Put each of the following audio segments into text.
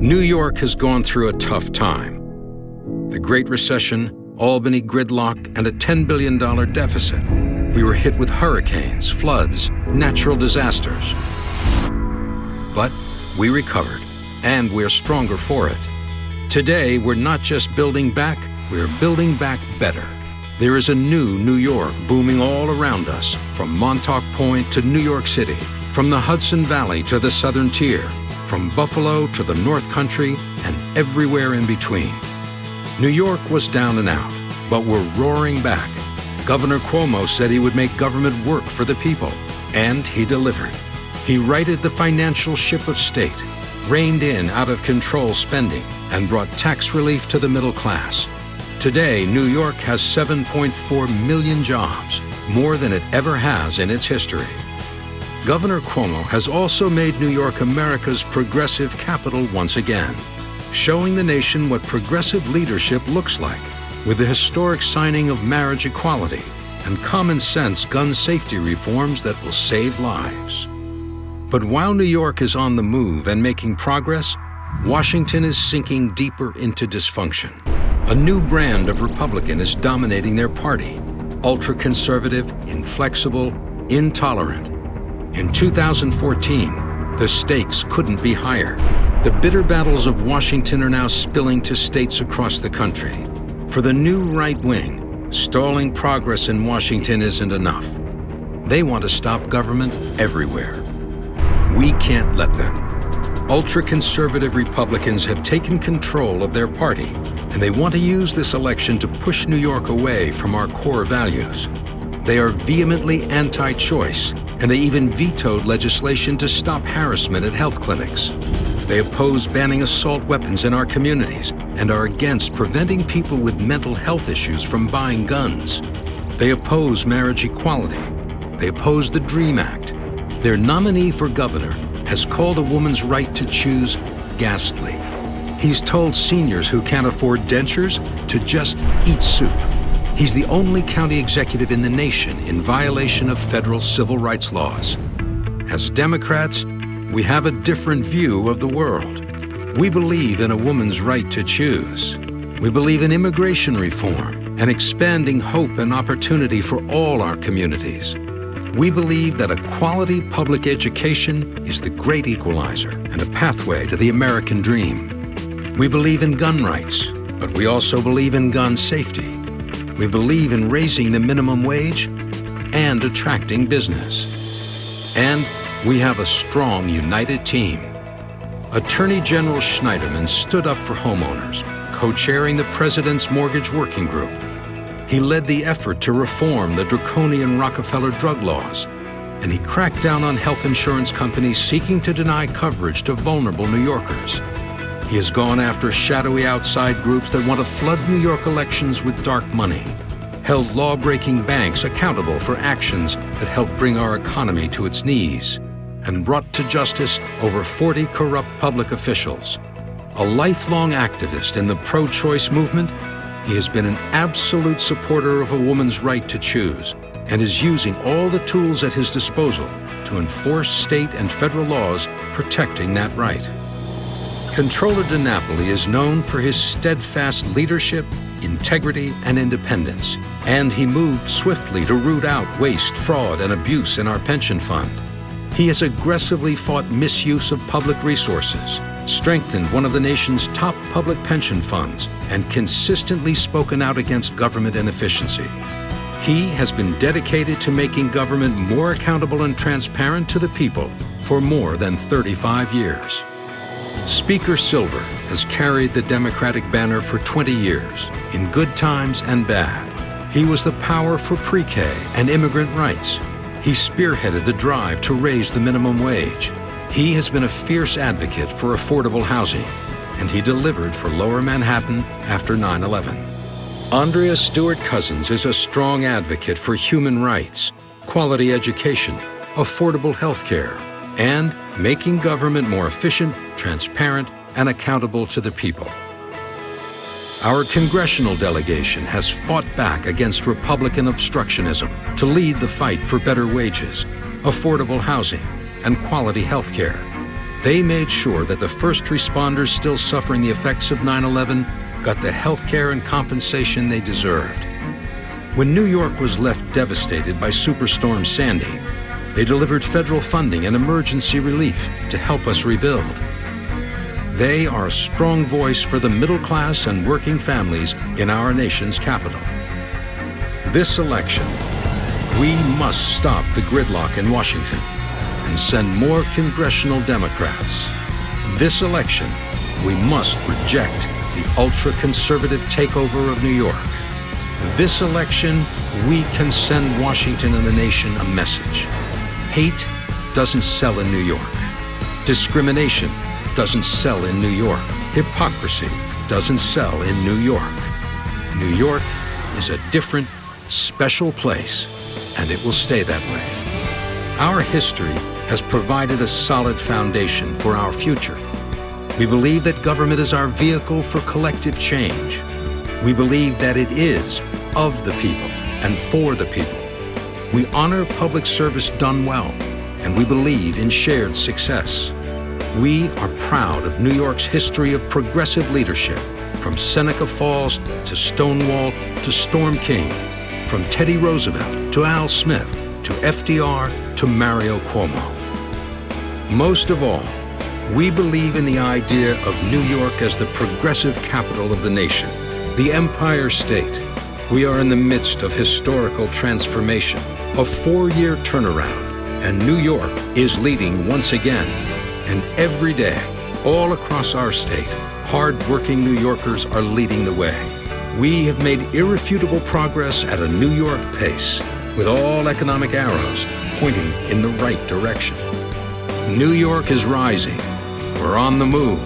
New York has gone through a tough time. The Great Recession, Albany gridlock, and a $10 billion deficit. We were hit with hurricanes, floods, natural disasters. But we recovered, and we're stronger for it. Today, we're not just building back, we're building back better. There is a new New York booming all around us, from Montauk Point to New York City, from the Hudson Valley to the Southern Tier, from Buffalo to the North Country and everywhere in between. New York was down and out, but we're roaring back. Governor Cuomo said he would make government work for the people, and he delivered. He righted the financial ship of state, reined in out-of-control spending, and brought tax relief to the middle class. Today, New York has 7.4 million jobs, more than it ever has in its history. Governor Cuomo has also made New York America's progressive capital once again, showing the nation what progressive leadership looks like, with the historic signing of marriage equality and common-sense gun safety reforms that will save lives. But while New York is on the move and making progress, Washington is sinking deeper into dysfunction. A new brand of Republican is dominating their party: ultra-conservative, inflexible, intolerant. In 2014, the stakes couldn't be higher. The bitter battles of Washington are now spilling to states across the country. For the new right wing, stalling progress in Washington isn't enough. They want to stop government everywhere. We can't let them. Ultra-conservative Republicans have taken control of their party, and they want to use this election to push New York away from our core values. They are vehemently anti-choice, and they even vetoed legislation to stop harassment at health clinics. They oppose banning assault weapons in our communities and are against preventing people with mental health issues from buying guns. They oppose marriage equality. They oppose the DREAM Act. Their nominee for governor has called a woman's right to choose ghastly. He's told seniors who can't afford dentures to just eat soup. He's the only county executive in the nation in violation of federal civil rights laws. As Democrats, we have a different view of the world. We believe in a woman's right to choose. We believe in immigration reform and expanding hope and opportunity for all our communities. We believe that a quality public education is the great equalizer and a pathway to the American dream. We believe in gun rights, but we also believe in gun safety. We believe in raising the minimum wage and attracting business. And we have a strong, united team. Attorney General Schneiderman stood up for homeowners, co-chairing the President's Mortgage Working Group. He led the effort to reform the draconian Rockefeller drug laws, and he cracked down on health insurance companies seeking to deny coverage to vulnerable New Yorkers. He has gone after shadowy outside groups that want to flood New York elections with dark money, held law-breaking banks accountable for actions that helped bring our economy to its knees, and brought to justice over 40 corrupt public officials. A lifelong activist in the pro-choice movement, he has been an absolute supporter of a woman's right to choose and is using all the tools at his disposal to enforce state and federal laws protecting that right. Controller DiNapoli is known for his steadfast leadership, integrity, and independence, and he moved swiftly to root out waste, fraud, and abuse in our pension fund. He has aggressively fought misuse of public resources, strengthened one of the nation's top public pension funds, and consistently spoken out against government inefficiency. He has been dedicated to making government more accountable and transparent to the people for more than 35 years. Speaker Silver has carried the Democratic banner for 20 years, in good times and bad. He was the power for pre-K and immigrant rights. He spearheaded the drive to raise the minimum wage. He has been a fierce advocate for affordable housing, and he delivered for Lower Manhattan after 9/11. Andrea Stewart Cousins is a strong advocate for human rights, quality education, affordable health care, and making government more efficient, transparent, and accountable to the people. Our congressional delegation has fought back against Republican obstructionism to lead the fight for better wages, affordable housing, and quality health care. They made sure that the first responders still suffering the effects of 9/11 got the health care and compensation they deserved. When New York was left devastated by Superstorm Sandy, they delivered federal funding and emergency relief to help us rebuild. They are a strong voice for the middle class and working families in our nation's capital. This election, we must stop the gridlock in Washington and send more congressional Democrats. This election, we must reject the ultra-conservative takeover of New York. This election, we can send Washington and the nation a message. Hate doesn't sell in New York. Discrimination doesn't sell in New York. Hypocrisy doesn't sell in New York. New York is a different, special place, and it will stay that way. Our history has provided a solid foundation for our future. We believe that government is our vehicle for collective change. We believe that it is of the people and for the people. We honor public service done well, and we believe in shared success. We are proud of New York's history of progressive leadership, from Seneca Falls to Stonewall to Storm King, from Teddy Roosevelt to Al Smith to FDR to Mario Cuomo. Most of all, we believe in the idea of New York as the progressive capital of the nation, the Empire State. We are in the midst of historical transformation, a 4-year turnaround, and New York is leading once again. And every day, all across our state, hard-working New Yorkers are leading the way. We have made irrefutable progress at a New York pace, with all economic arrows pointing in the right direction. New York is rising. We're on the move.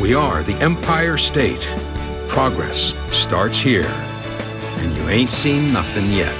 We are the Empire State. Progress starts here, and you ain't seen nothing yet.